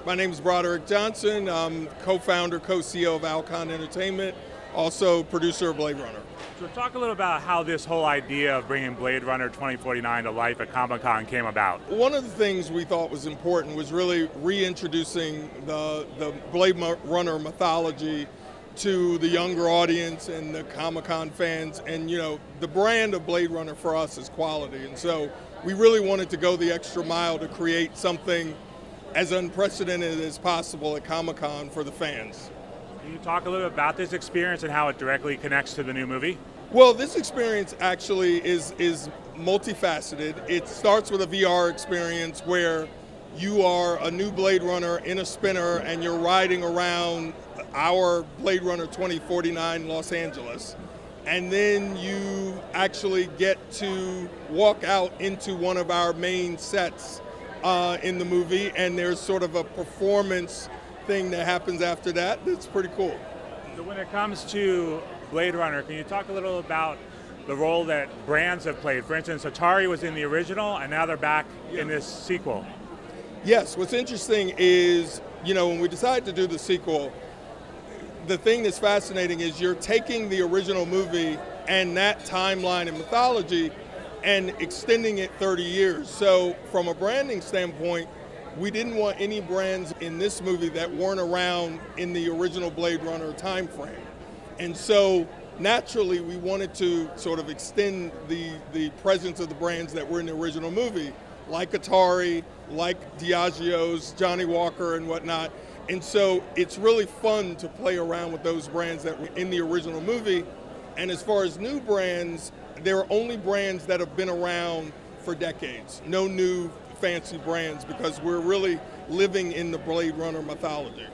My name is Broderick Johnson. I'm co-founder, co-CEO of Alcon Entertainment, also producer of Blade Runner. So talk a little about how this whole idea of bringing Blade Runner 2049 to life at Comic-Con came about. One of the things we thought was important was really reintroducing the Blade Runner mythology to the younger audience and the Comic-Con fans. And the brand of Blade Runner for us is quality. And so we really wanted to go the extra mile to create something as unprecedented as possible at Comic-Con for the fans. Can you talk a little bit about this experience and how it directly connects to the new movie? Well, this experience actually is multifaceted. It starts with a VR experience where you are a new Blade Runner in a spinner and you're riding around our Blade Runner 2049 Los Angeles. And then you actually get to walk out into one of our main sets in the movie, and there's sort of a performance thing that happens after that. That's pretty cool. So when it comes to Blade Runner, can you talk a little about the role that brands have played? For instance, Atari was in the original, and now they're back in this sequel. Yes, what's interesting is, when we decided to do the sequel, the thing that's fascinating is you're taking the original movie and that timeline and mythology and extending it 30 years. So from a branding standpoint, we didn't want any brands in this movie that weren't around in the original Blade Runner time frame. And so naturally we wanted to sort of extend the presence of the brands that were in the original movie, like Atari, like Diageo's, Johnny Walker and whatnot. And so it's really fun to play around with those brands that were in the original movie. And as far as new brands, there are only brands that have been around for decades. No new fancy brands, because we're really living in the Blade Runner mythology.